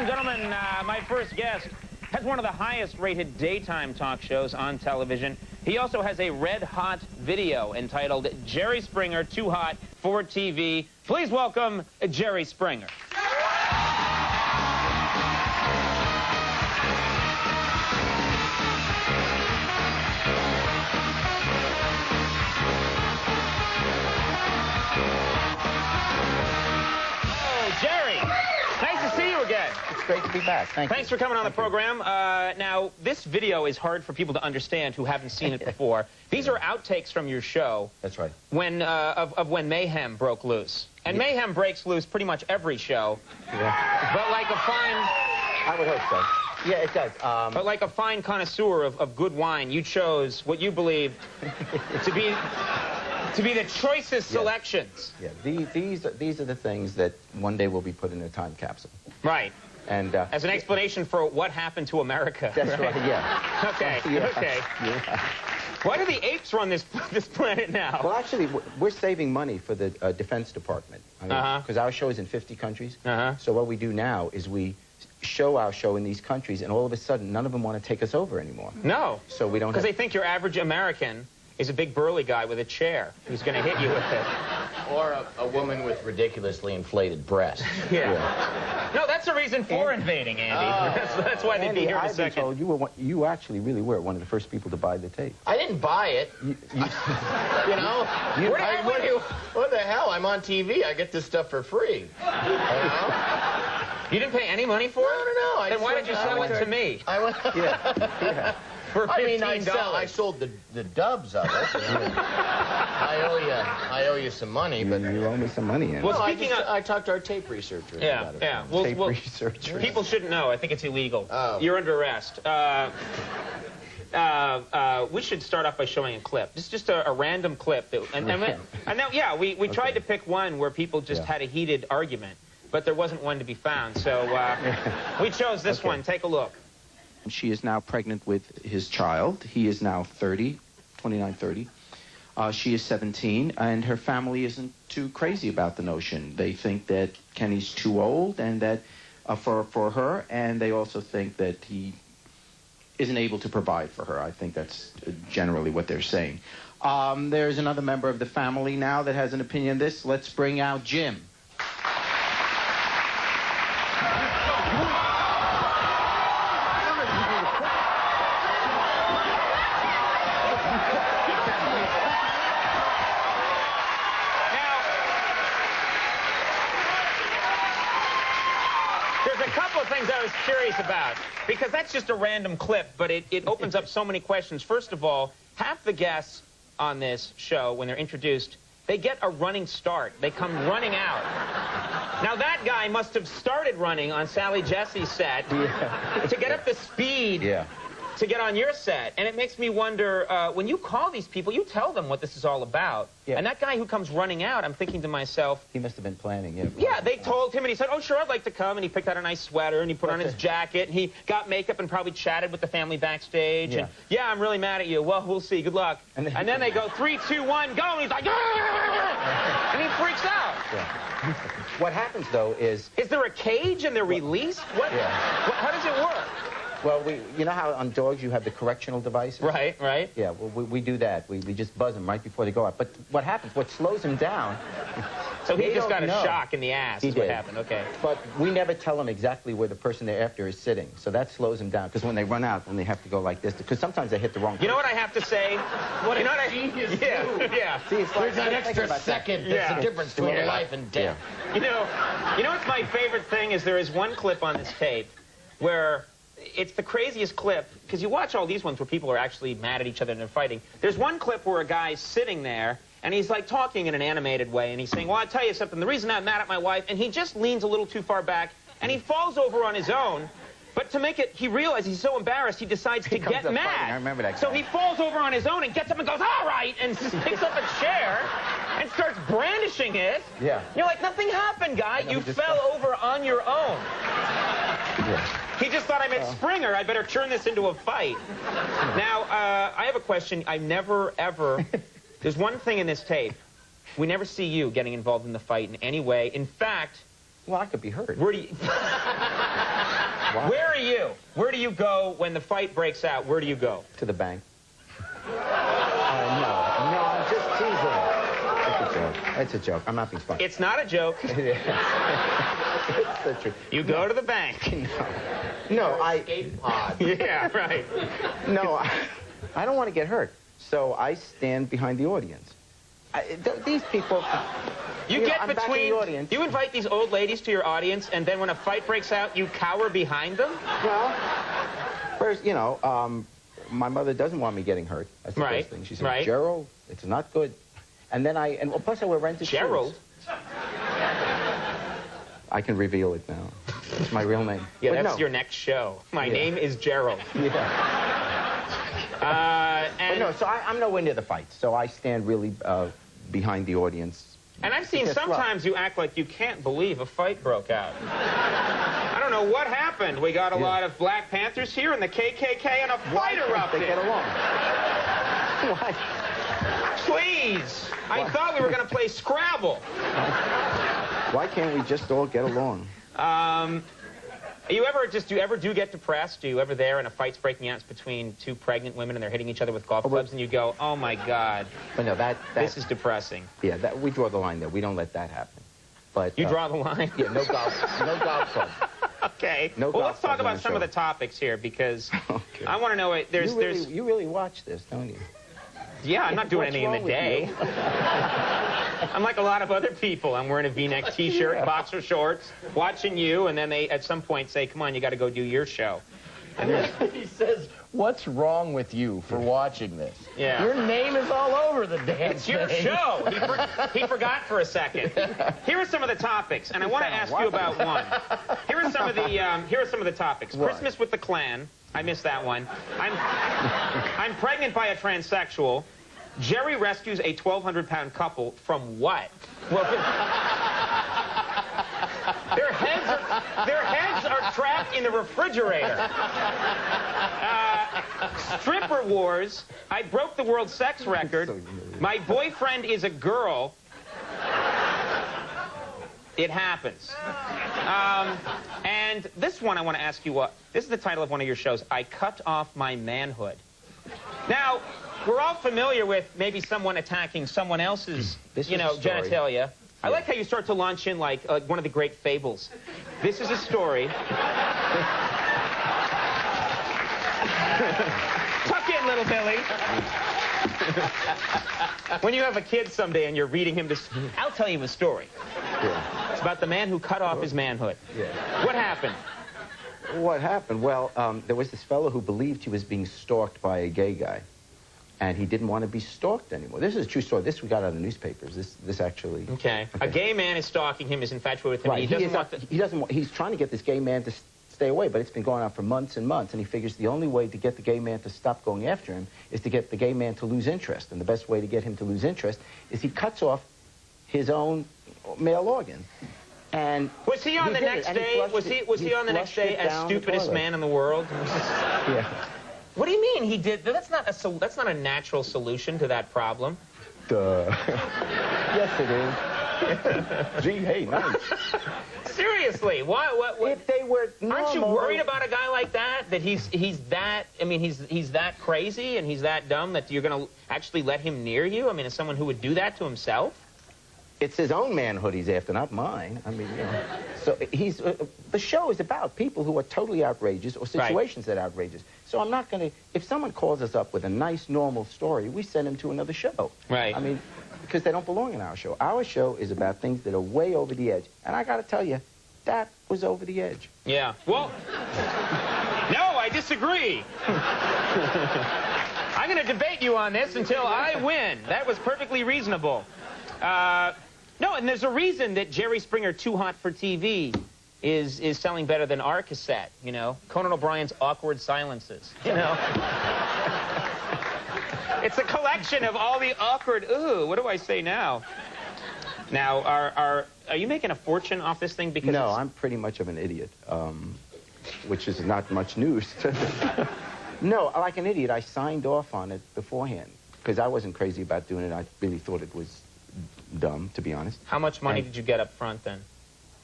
and gentlemen, my first guest has one of the highest-rated daytime talk shows on television. He also has a red-hot video entitled Jerry Springer, Too Hot for TV. Please welcome Jerry Springer. Jerry, nice to see you again. It's great to be back. Thanks for coming on the program. Now, this video is hard for people to understand who haven't seen it before. These are outtakes from your show. That's right. When of when mayhem broke loose. And mayhem breaks loose pretty much every show. Yeah. But like a fine... I would hope so. Yeah, it does. But like a fine connoisseur of good wine, you chose what you believe to be the choicest selections. Yeah, these are the things that one day will be put in a time capsule. Right. And as an explanation for what happened to America. That's right, yeah. Okay, yeah. okay. Yeah. Why do the apes run this planet now? Well, actually, we're saving money for the Defense Department. Because our show is in 50 countries. So what we do now is we show our show in these countries, and all of a sudden, none of them want to take us over anymore. No. So we don't. Because they think your average American is a big burly guy with a chair who's going to hit you with it. Or a woman with ridiculously inflated breasts. Yeah. No, that's the reason for invading, Andy. That's why they'd be here in a second. I've been told you actually really were one of the first people to buy the tape. I didn't buy it. You know? What the hell? I'm on TV. I get this stuff for free. You know? You didn't pay any money for it? No. Then why did you sell it to me? Yeah. For $15. I mean, I sold the dubs of it. I owe you some money, but you owe me some money. Well, I talked to our tape researcher about it. Yeah. Tape researcher. People shouldn't know. I think it's illegal. Oh. You're under arrest. We should start off by showing a clip. This is just a random clip. And then, yeah, we tried to pick one where people just had a heated argument, but there wasn't one to be found. So we chose this one. Take a look. She is now pregnant with his child. He is now 30, 29, 30. She is 17, and her family isn't too crazy about the notion. They think that Kenny's too old and that for her, and they also think that he isn't able to provide for her. I think that's generally what they're saying. There's another member of the family now that has an opinion on this. Let's bring out Jim. There's a couple of things I was curious about, because that's just a random clip, but it opens up so many questions. First of all, half the guests on this show, when they're introduced, they get a running start. They come running out. Now, that guy must have started running on Sally Jesse's set to get up the speed to get on your set. And it makes me wonder, when you call these people, you tell them what this is all about. And that guy who comes running out, I'm thinking to myself... He must have been planning, Yeah, they told him, and he said, oh, sure, I'd like to come. And he picked out a nice sweater, and he put on his jacket, and he got makeup and probably chatted with the family backstage. And, yeah, I'm really mad at you. Well, we'll see. Good luck. And then they go, 3, 2, 1, go! And he's like, Argh! And he freaks out. What happens, though, is... Is there a cage and they're released? How does it work? Well, you know how on dogs you have the correctional devices? Right. Yeah, well, we do that. We just buzz them right before they go out. But what happens, what slows them down... So he just got a shock in the ass is what happened, okay. But we never tell them exactly where the person they're after is sitting. So that slows them down, because when they run out, when they have to go like this, because sometimes they hit the wrong person. You know what I have to say? What a genius Yeah. See, it's like, there's that extra second that's the difference between life and death. You know what's my favorite thing is there is one clip on this tape where... It's the craziest clip, because you watch all these ones where people are actually mad at each other and they're fighting. There's one clip where a guy's sitting there, and he's like talking in an animated way, and he's saying, well, I'll tell you something, the reason I'm mad at my wife, and he just leans a little too far back, and he falls over on his own, but to make it, he realizes he's so embarrassed, he decides to get mad. Fighting. I remember that guy. So he falls over on his own and gets up and goes, all right, and just picks up a chair and starts brandishing it. Yeah. You're like, nothing happened, guy. You fell over on your own. He just thought I meant Springer. I better turn this into a fight. Now, I have a question. I never, ever... There's one thing in this tape. We never see you getting involved in the fight in any way. In fact... Well, I could be hurt. Where do you... What? Where are you? Where do you go when the fight breaks out? Where do you go? To the bank. No, I'm just teasing. It's a joke. It's a joke. I'm not being funny. It's not a joke. It's the truth. You go to the bank. No, Escape pod. Yeah, right. No, I don't want to get hurt, so I stand behind the audience. These people... You know, get I'm back in between... the audience. You invite these old ladies to your audience, and then when a fight breaks out, you cower behind them? Well, first, you know, my mother doesn't want me getting hurt. That's the first thing. She said, Gerald, it's not good. And then plus I wear rented Gerald? shoes. I can reveal it now. It's my real name. Yeah, but that's your next show. My name is Gerald. Yeah. But no, so I'm nowhere near the fight. So I stand really behind the audience. And I've seen sometimes you act like you can't believe a fight broke out. I don't know what happened. We got a lot of Black Panthers here and the KKK and a fight erupted. They get along. Why? Please. I thought we were going to play Scrabble. Why can't we just all get along? Do you ever get depressed? Do you ever there and a fight's breaking out between two pregnant women and they're hitting each other with golf clubs and you go, oh my God, but no, this is depressing. Yeah, we draw the line there. We don't let that happen. But you draw the line? Yeah, no golf club. Okay. No well, golf let's talk about the some of the topics here because I want to know. You really watch this, don't you? Yeah, I'm not doing anything in the day. I'm like a lot of other people. I'm wearing a V-neck T-shirt, boxer shorts, watching you, and then they, at some point, say, come on, you got to go do your show. And he says, what's wrong with you for watching this? Yeah. Your name is all over the damn thing. It's your show. He forgot for a second. Here are some of the topics, and I want to ask you about one. Here are some of the topics. What? Christmas with the Klan. I missed that one. I'm pregnant by a transsexual. Jerry rescues a 1,200-pound couple from what? Well, their heads are trapped in the refrigerator. Stripper wars. I broke the world sex record. My boyfriend is a girl. It happens. And this one I want to ask you what. This is the title of one of your shows. I cut off my manhood. Now, we're all familiar with maybe someone attacking someone else's, genitalia. I like how you start to launch in like one of the great fables. This is a story. Tuck in, little Billy. When you have a kid someday and you're reading him this, I'll tell you a story. Yeah. It's about the man who cut off his manhood. Yeah. What happened? What happened? Well, there was this fellow who believed he was being stalked by a gay guy. And he didn't want to be stalked anymore. This is a true story. This we got out of the newspapers. This actually... Okay. A gay man is stalking him, is infatuated with him. Right. And he doesn't want... He's trying to get this gay man to stay away, but it's been going on for months and months, and he figures the only way to get the gay man to stop going after him is to get the gay man to lose interest. And the best way to get him to lose interest is he cuts off his own male organ. And was he on the next day? Was he on the next day as stupidest man in the world? Yeah. What do you mean he did? That's not a natural solution to that problem. Duh. Yes, it is. Gee, hey, nice. Seriously, what? If they were normal, aren't you worried about a guy like that? That he's that? I mean, he's that crazy and he's that dumb that you're going to actually let him near you? I mean, as someone who would do that to himself? It's his own manhood he's after, not mine. I mean, you know. So he's the show is about people who are totally outrageous or situations that are outrageous. So I'm not going to, if someone calls us up with a nice, normal story, we send them to another show. Right. I mean, because they don't belong in our show. Our show is about things that are way over the edge. And I got to tell you, that was over the edge. Yeah. Well, no, I disagree. I'm going to debate you on this until I win. That was perfectly reasonable. No, and there's a reason that Jerry Springer Too Hot for TV is selling better than our cassette, you know? Conan O'Brien's Awkward Silences, you know? It's a collection of all the awkward, ooh, what do I say now? Now, are you making a fortune off this thing? Because no, I'm pretty much of an idiot, which is not much news. No, like an idiot, I signed off on it beforehand because I wasn't crazy about doing it. I really thought it was dumb, to be honest. How much money did you get up front then?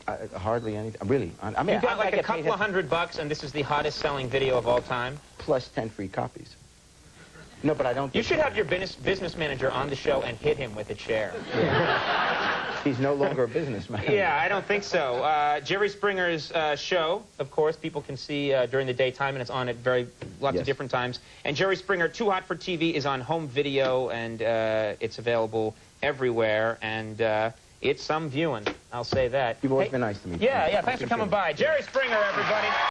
Hardly anything. Really. I mean, You got like I a get paid couple of $100, and this is the hottest selling video of all time. plus 10 free copies. No, but I don't. You should have your business manager on the show and hit him with a chair. He's no longer a businessman. Yeah, I don't think so. Jerry Springer's show, of course, people can see during the daytime, and it's on at lots of different times. And Jerry Springer, Too Hot for TV, is on home video, and it's available everywhere. And it's some viewing, I'll say that. You've always been nice to me. Yeah, thanks for coming by. Jerry Springer, everybody.